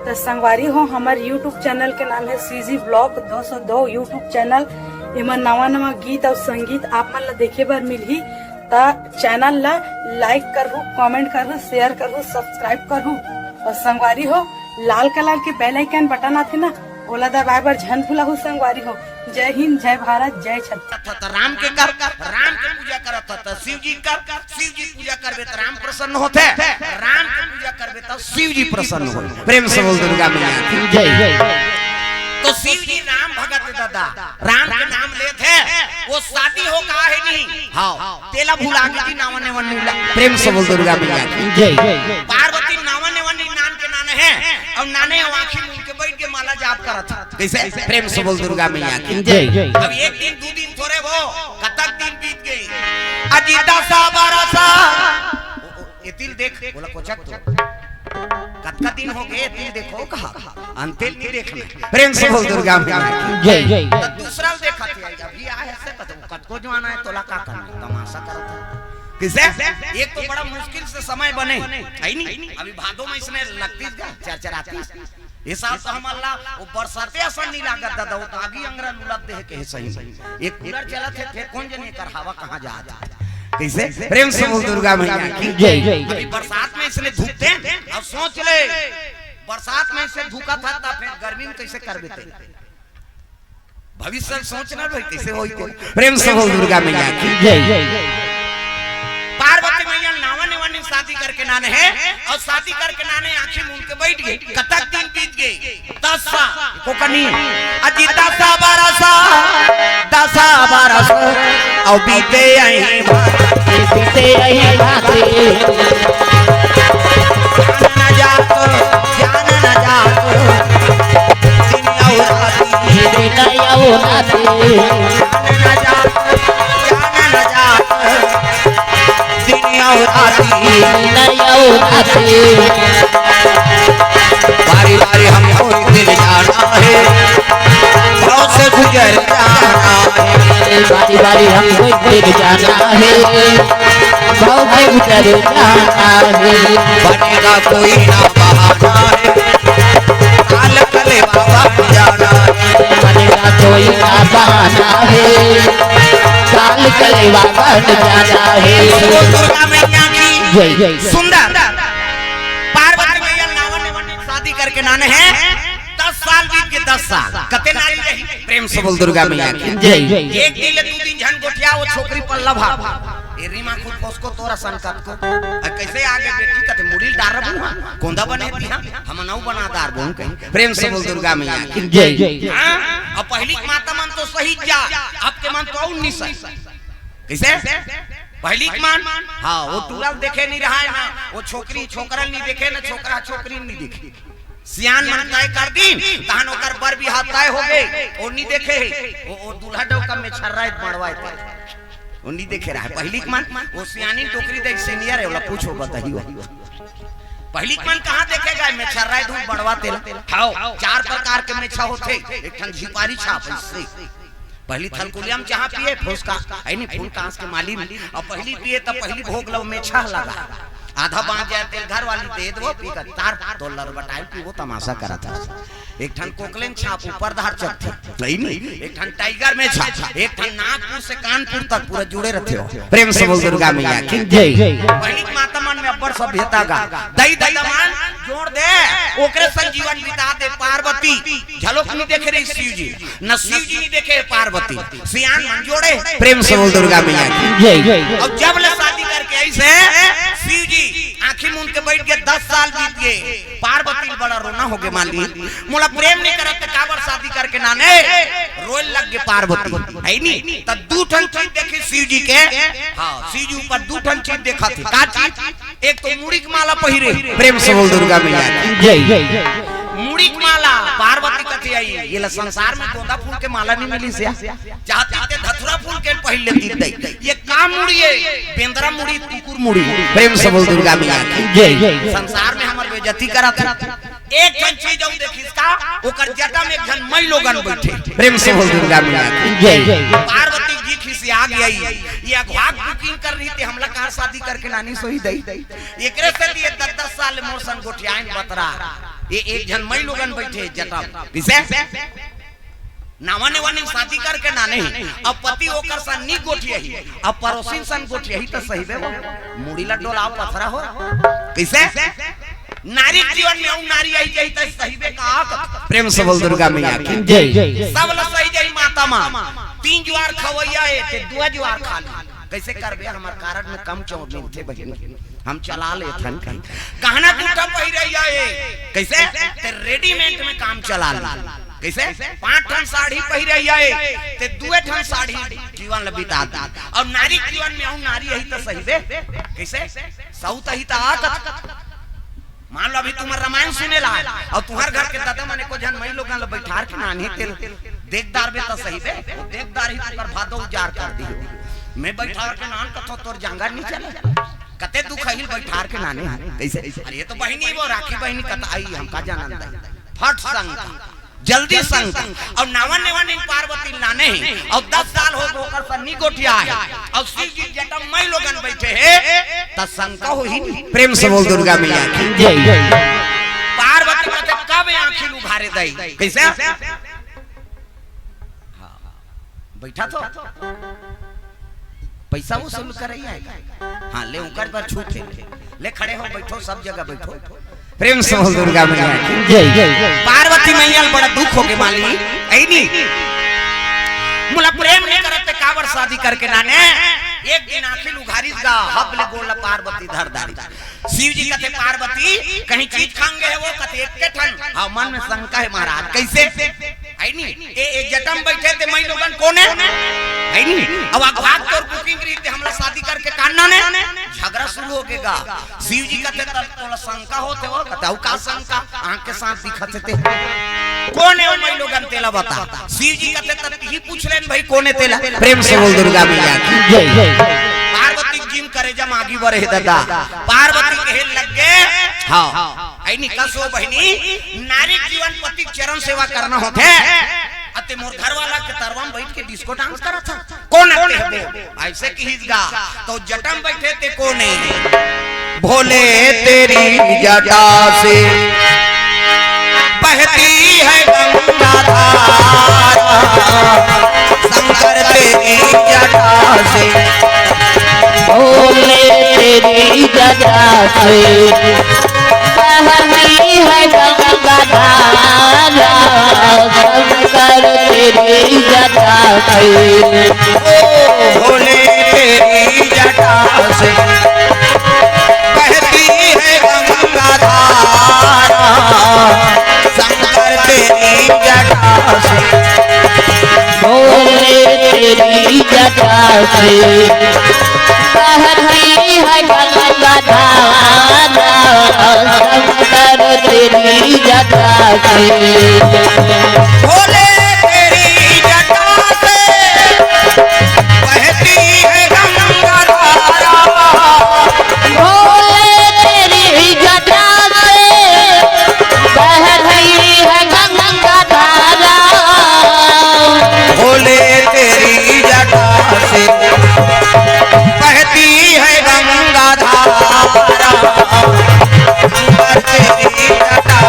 तो संगवारी हो हमारे यूट्यूब चैनल के नाम है सीजी ब्लॉग 202 यूट्यूब चैनल। एमा नवा नवा गीत और संगीत आप मन ला देखे बर मिलही। ता चैनल ला लाइक करू, कमेंट करू, शेयर करू, सब्सक्राइब करू और संगवारी हो लाल कलर के बेल आइकन बटन आथे ना ओला दबाए बर झन भूलहु। संगवारी हो जय हिंद, जय भारत, जय छत्तीसगढ़। राम के कर राम के पूजा करत त शिव जी कर शिव जी पूजा करबे त राम प्रसन्न होते। राम के पूजा करबे त शिव जी प्रसन्न हो। प्रेम से बोल दुर्गा मैया की जय। तो शिव जी राम भगत दादा राम के नाम लेते वो शादी हो का है नहीं। हां तेला भुला के जी नावने वन्नी। प्रेम से बोल दुर्गा मैया की जय। पार्वती नावने वन्नी नाम के नाने है और नाने आंखी मुंह के बैठ के माला जाप करत कैसे। प्रेम से बोल दुर्गा मैया की जय। अब एक दिन दो दिन थोड़े वो कतक दिन बीत गए। अजीता सा बरसा ये तिल देख बोला कोचक तो कतका दिन हो गए तिल देखो कहा अंतिल नहीं देखना। प्रेम से बोल दुर्गा मैया की जय। दूसरा देखा थे अभी आए से कतको जवाना है तोला का करना तमाशा करत किसे। एक तो बड़ा मुश्किल से समय बने है नहीं। अभी भादो में इसने लगती चरचराती ये साल तो हम अल्लाह वो बरसाते असन नहीं लागत दादा वो आगी अंगरा लुलत दे के सही। एक कूलर चलत है कौन जने कर हवा कहां जाता कैसे। प्रेम से बोल दुर्गा मैया की जय। अभी बरसात में इसने धूपते अब सोच ले बरसात में इससे धूका था ता फिर गर्मी में कैसे कर देते भविष्य सोचना भाई कैसे होई। प्रेम से बोल दुर्गा मैया की जय। पार्वती मैया नावा नेवानी शादी करके नाने है और शादी करके नाने आंखें मूंद के बैठ गए। कतक दिन बीत गए 10 साल को कनी अजीता सा 12 साल 10 12 और बीते आई बातें जान न जात दिन और राती जान न जात बारी बारी हमको दिल जाना है भाव से गुजर जाना है। बारी बारी हमको दिल जाना है भाव से गुजर जाना है। बनेगा कोई ना बहाना है काल कले बाबा जाना है। बनेगा कोई ना बहाना है काल कले बाबा जाना है। दुर्गा मैया की जय जय। सुंदर पार्वती मैया नावन शादी करके नाने हैं 10 साल बीत के 10 साल कते नारी रही। प्रेम से बोल दुर्गा मैया की जय जय। एक दिन ले 2 दिन झन गोठिया वो छोकरी पल्ला भा ए रीमा खुद कोसको तोरा संकट को कैसे आगे बेटी कते मुड़ी डार बुआ कोंदा बने दिया हम नौ बनादार बोन कहीं। प्रेम से बोल दुर्गा मैया की जय जय। अब पहली माता मन तो सही जा अब के मन तो 19 कैसे पहली मान। हाँ वो टूलल देखे नहीं रहा है ना वो छोकरी छोकरल नहीं देखे ना छोकरा छोकरी नहीं देखे। सियान मन तय कर दी तहन ओकर बर भी हाथ तय हो गए ओ नहीं देखे वो दूल्हा डोका में छर्राए मड़वाए थे वो नहीं देखे रहा है। पहली मान वो सियानी टोकरी देख सीनियर है वाला पूछो बताइयो पहली मन कहां देखेगा में छर्राए धूप मड़वाते हां 4 प्रकार के मेछा होते एक ठन झिपारी छाप इससे पहली थलकुलियम चाह पिए फुसका है नहीं फूल कांस के माली में और पहली पिए तब पहली भोग लो में छह लगा आधा बांध जाए तेल घर वाली दे दो पी कर $4 बटाई पी वो तमाशा करा था। एक ठन कोकलेन छाप ऊपर धार चक नहीं एक ठन टाइगर में छाप एक ठन नागपुर से कानपुर तक पूरा जुड़े रहते हो। प्रेम से बोल दुर्गा मैया की जय। पहली माता मन में अब्बर सभ्यता गा दई दई दमान जोड़ दे ओकरे संजीवन बिता दे। पार्वती झलक नहीं देखे रही शिव जी न शिव जी नहीं देखे पार्वती सियान मन जोड़े। प्रेम से बोल दुर्गा मैया की जय। अब जब ले शादी करके ऐसे शिव जी आंखें मूंद के बैठ गए 10 साल बीत गए। पार्वती बड़ा रोना हो गया मान ली मोला प्रेम नहीं करत काबर शादी करके नाने रोल लग गए पार्वती है नहीं तब 2 ठन चीज देखे शिव जी के। हां शिव जी ऊपर 2 ठन चीज देखा थी का चीज एक तो मुड़ी की माला पहिरे। प्रेम से बोल दुर्गा मैया की जय जय। मुड़ी की माला पार्वती कथी आई ये संसार में गोंदा फूल के माला नहीं मिली से चाहते थे धतुरा फूल के पहले लेती दई ये काम मुड़ी है बेंदरा मुड़ी कुकुर मुड़ी। प्रेम से बोल दुर्गा मैया की जय जय। संसार में हमर बेइज्जती करत एक जन चीज और देखिस का ओकर जटा में एक जन मई लोगन बैठे। प्रेम से बोल दुर्गा मैया की जय जय। पार्वती जी खिसिया गई ये अघवाक बुकिंग कर रही थी हमला कार शादी करके नानी सोई दई एकरे से लिए 10 साल मोर सन गोठियाइन बतरा ये एक जन मई लोगन बैठे जटा किसे नावाने वाने शादी करके ना नहीं अब पति होकर सन नी गोठिया ही अब पड़ोसी सन गोठिया ही तो सही बे मुड़ी ला डोला पथरा हो किसे नारी जीवन में उ नारी आई जाई त सही बे का प्रेम से बोल दुर्गा मैया की जय सब ला सही जाई माता मां 3 ज्वार खवैया है ते 2 ज्वार खा ली कैसे करबे हमार कारण में कम चौड़ मिलते बहन हम चला ले थन कहना टूटा पहिरैया है कैसे ते रेडीमेड में काम चला ला कैसे 5 ठन साड़ी पहिरैया है ते 2 ठन साड़ी जीवन ल बिता दा और नारी जीवन में उ नारी यही त सही बे कैसे सौत ही त आत मान लो अभी तुम्हार रामायण सुने ला और तुम्हार घर के दादा माने को जन मई लोगन ल बैठार के नानी तेल देखदार बे त सही बे देखदार ही कर भादो उजार कर दियो मैं बैठार के नान कथो तोर जांगा नहीं चले कते दुख हिल बैठार के नाने कैसे अरे ये तो बहिनी वो राखी बहिनी कत आई हमका जानन दे फट संग जल्दी संग और नावन नेवन पार्वती लाने और 10 साल हो होकर सन्नी गोठिया है और शिव जी जटम मई लोगन बैठे है त शंका हो ही प्रेम से बोल दुर्गा मैया की जय पार्वती कहते कब आंखिल उघारे दई कैसे बैठा तो पैसा वसूल करई है हां ले उकर पर छूट ले खड़े हो बैठो सब जगह बैठो प्रेम से बोल दुर्गा मैया की जय पार्वती मैया बड़ा दुख हो के माली ऐ नी मुला प्रेम नहीं करते कावर शादी करके नाने एक दिन आखिल उघारिस गा हबले बोला पार्वती धरदारी शिव जी कहते पार्वती कहीं चीज खाएंगे है वो कहते एक के ठन हां मन में शंका है महाराज कैसे ऐ नी ए जटम बैठे थे मई लोगन कोने ऐ नी अब भाग तोर बुकिंग रीते हमला शादी करके कान्ना ने झगड़ा शुरू हो गएगा शिव जी कहते तब तोला शंका होते हो कहते का शंका आंख के साथ दिखते थे कोने ओ मई लोगन तेला बता शिव जी कहते तब ही पूछ लेन भाई कोने तेला प्रेम से बोल दुर्गा मैया की जय पार्वती जिम करे जम आगे बढ़े दादा पार्वती कहे लग गए हां ऐ नी कसो बहिनी नारी जीवन पति चरण सेवा करना होते अते मोर घर वाला के तरवा में बैठ के डिस्को डांस करा था कौन आते हो ऐसे की हिजगा तो जटम बैठे थे कोने भोले तेरी जटा से बहती है गंगा धारा शंकर तेरी जटा से भोले तेरी जटा से बहती है गंगा धारा शंकर तेरी जटा से भोले तेरी जटा से बहती है गंगा धारा शंकर तेरी जटा से भोले तेरी जटा से बहती है गंगा धारा शंकर तेरी जटा से भोले तेरी जटा से बहती है गंगा धारा भोले तेरी जटा से बहती है गंगा धारा भोले तेरी जटा से बहती है गंगा धारा शंकर तेरी जटा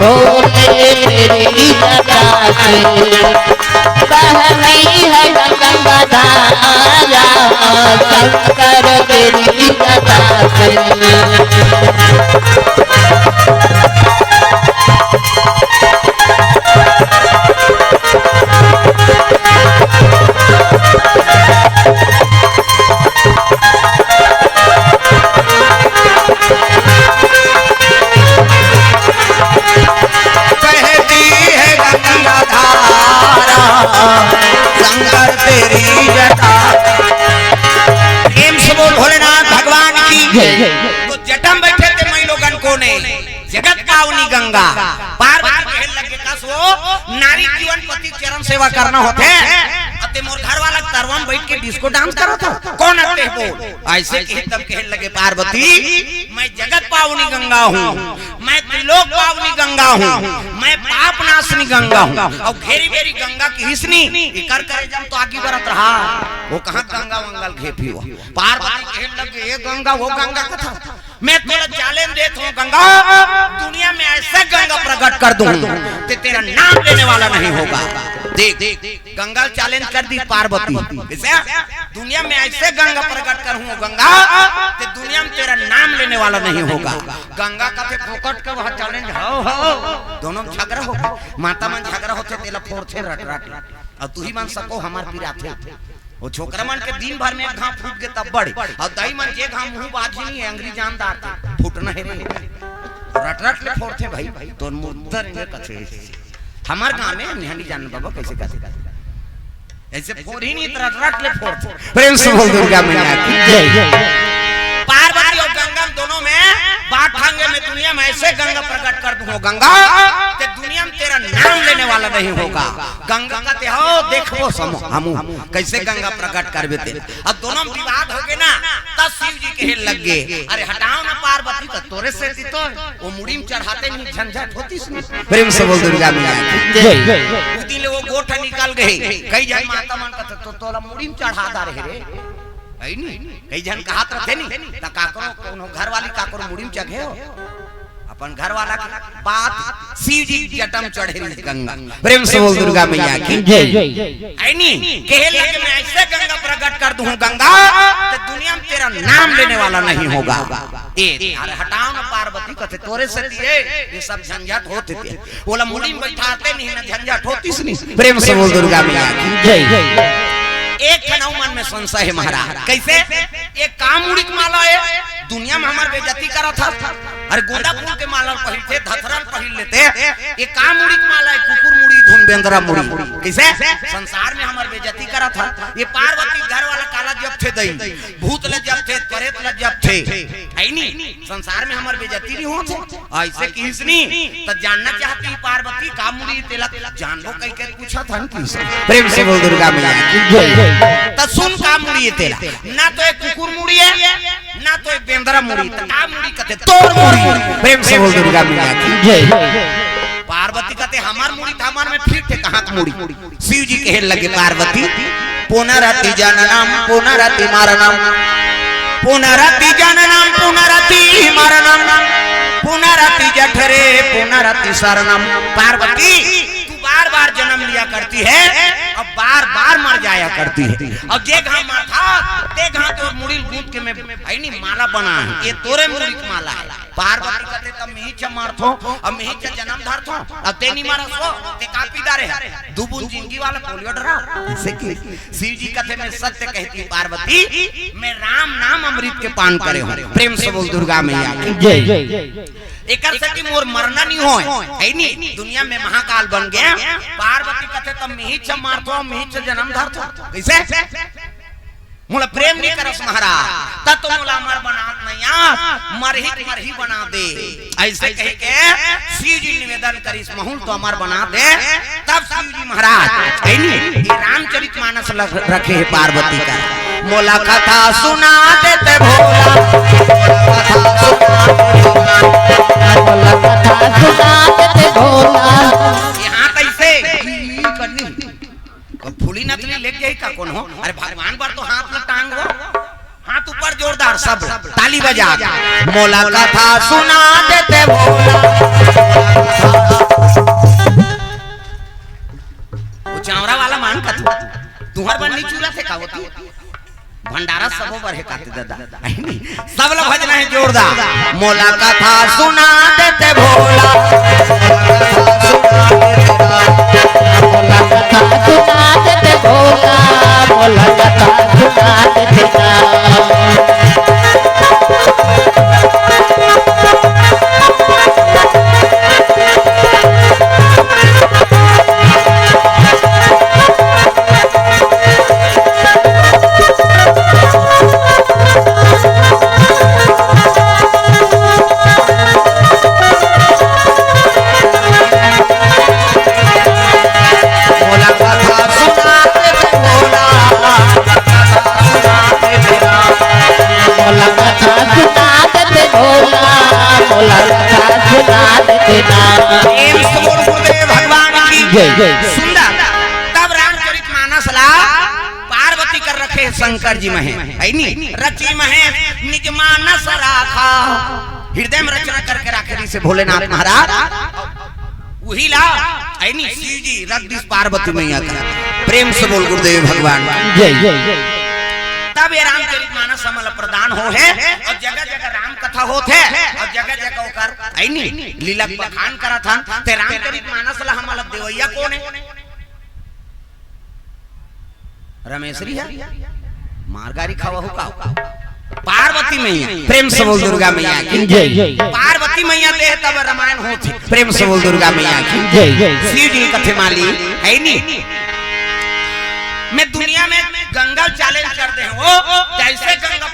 भोले तेरी जटा से बहती है गंगा धारा शंकर तेरी जटा से बहती है गंगा धारा शंकर तेरी जटा प्रेम से बोल भोलेनाथ भगवान की तो जटम बैठे थे मई लोगन कोने जगत पावनी गंगा पार्वती कहने लगे कसो नारी जीवन पति चरण सेवा करना होते अते मोर घर वाला तरवा में बैठ के डिस्को डांस करा था कौन आते हो ऐसे कहे तब कहने लगे पार्वती मैं जगत पावनी गंगा हूँ मैं त्रिलोक पावनी गंगा हूँ मैं पाप नाशनी गंगा हूँ और घेरी घेरी गंगा की हिसनी कर करे जब तो आगे बढ़त रहा वो कहाँ गंगा वंगल घेपी हुआ पार्वती कहने लगे ये गंगा वो गंगा कथा मैं तेरा चैलेंज देता हूँ गंगा, दुनिया में ऐसे गंगा प्रकट कर दूं कि तेरा नाम लेने वाला नहीं होगा। देख गंगा चैलेंज कर दी पार्वती, दुनिया में ऐसे गंगा प्रकट करूँ गंगा कि दुनिया में तेरा नाम लेने वाला नहीं होगा। गंगा का थे फोकट का वह चैलेंज हो दोनों झगड़ा हो, माता मन झगड़ा होते तेला फोड़ते रट रट और तू ही मान सको हमार पीरा थे। वो छोकरा मन के दिन भर में घाव फूट के तब बड़े और दाई मन जे घाव मुंह बाजी नहीं अंग्रेजी जानदार थे फूटना है रे रट रट ले फोड़ते भाई तो मुद्दर इने कथे हमार गांव में निहनी जान बाबा कैसे कैसे ऐसे फोड़ ही नहीं रट रट ले फोड़ते। प्रेम से बोल दुर्गा मैया की जय। पार्वती और गंगा दोनों में बात खांगे में दुनिया में ऐसे गंगा प्रकट कर दूं गंगा कि दुनिया में तेरा नाम लेने वाला नहीं होगा। गंगा कहते हो देखो समो हमू कैसे गंगा प्रकट कर बेते। अब दोनों में विवाद हो गए ना तब शिव जी कहे लग गए अरे हटाओ ना पार्वती का तोरे से तो वो मुड़ी में चढ़ाते नहीं झंझट होती इसमें। प्रेम से बोल दुर्गा मैया की जय। उस दिन वो गोठा निकाल गए कई जन माता मन का तो तोला मुड़ी में चढ़ा दा रहे रे कई जन कहात रहे नहीं त काकरो कोनो घर वाली काकरो मुड़ी में चढ़े हो अपन घर वाला की बात शिव जी जटम चढ़े गंगा। प्रेम से बोल दुर्गा मैया की जय। ऐनी कहे लगे मैं ऐसे गंगा प्रकट कर दूं गंगा तो दुनिया में तेरा नाम लेने वाला नहीं होगा। ए अरे हटाओ ना पार्वती कहते तोरे से दिए ये सब झंझट होते थे बोला मुड़ी में बैठाते नहीं ना झंझट होती नहीं। प्रेम से बोल दुर्गा मैया की जय। एक खनाऊ मन में संशय है महाराज कैसे एक काम मुड़ी की माला है दुनिया में हमारे बेइज्जती करा था। अरे गोंदा फूल के माला पहनते धतरल पहन लेते ये काम मुड़ी की माला है कुकुर मुड़ी धुन बेंद्रा मुड़ी कैसे संसार में हमारे बेइज्जती करा था। ये पार्वती घर वाला काला जब थे दई भूत ल जब थे प्रेत ल जब थे है नी संसार में हमारे बेइज्जती नहीं होते ऐसे किसनी तो जानना चाहती है पार्वती काम मुड़ी तेला जानबो कई के पूछा था प्रेम से बोल दुर्गा मैया की जय। तो सुन का मुड़ी तेरा ना तो एक कुकुर मुड़ी है ना तो एक बेंद्रा मुड़ी तो का मुड़ी कहते तोर मुड़ी। प्रेम से बोल दुर्गा मैया की जय। पार्वती कहते हमार मुड़ी था हमार में फिर थे कहां की मुड़ी। शिव जी कहे लगे पार्वती पुनरति जननम पुनरति मरणम पुनरति जननम पुनरति मरणम पुनरति जठरे पुनरति शरणम। पार्वती बार बार जन्म लिया करती है अब बार बार मर जाया करती है। अब जे घा माथा ते घा तो मुड़ी गूंथ के में भाई नहीं माला बना है ये तोरे मुड़ी की माला है। पार्वती कहते तब मैं ही मारथो अब मैं ही जन्म धरथो अब ते नहीं मारा सो ते कापीदार है दुबुन जिंदगी वाला पोलियो डरा ऐसे की। शिव जी कहते मैं सत्य कहती पार्वती मैं राम नाम अमृत के पान करे हूं। प्रेम से बोल दुर्गा मैया की जय। एकर से की मोर मरना नहीं होए है नी दुनिया में महाकाल बन गया। पार्वती कहते तब मैं ही मारथो मैं ही जन्म धरथो कैसे मोला प्रेम नहीं करस महाराज तब तो मोला अमर बना नहीं मरही बना दे ऐसे कह के शिव जी निवेदन करिस महूल तो अमर बना दे। तब शिव जी महाराज है नी ये रामचरितमानस रखे है पार्वती का मोला कथा सुना देते भोला यहाँ कैसे करनी फूली नकली लेके जाई का कौन हो। अरे भगवान पर तो हाथ में टांग हो हाथ ऊपर जोरदार सब ताली बजा मोला कथा सुना देते भोला। वो चावरा वाला मान कथा तुहर बन्नी चूल्हा से का होती भंडारा सबो पर है काते दादा सब लोग भजना है जोरदार मोला कथा सुना देते भोला मोला कथा सुना देते भोला मोला कथा सुना देते सुंदर तब रामचरितमानस ला पार्वती कर रखे शंकर जी महे है नी रची महे निज मानस राखा हृदय में रचना करके राखे से भोलेनाथ महाराज वही ला है नी शिव जी रख दिस पार्वती मैया का प्रेम से बोल गुरुदेव भगवान जय जय तब ये रामचरितमानस समल प्रदान हो है और जगह जगह राम कथा होते और जगह जगह ओकर है नी लीला बखान करा था ते रामचरितमानस ला हमला देवैया कौन है रमेशरी है मारगारी खावा हो का पार्वती मैया प्रेम से बोल दुर्गा मैया की जय जय पार्वती मैया दे तब रामायण होती प्रेम से बोल दुर्गा मैया की जय जय शिव जी कथे माली है नी मैं दुनिया में गंगा चैलेंज कर दे हो जैसे गंगा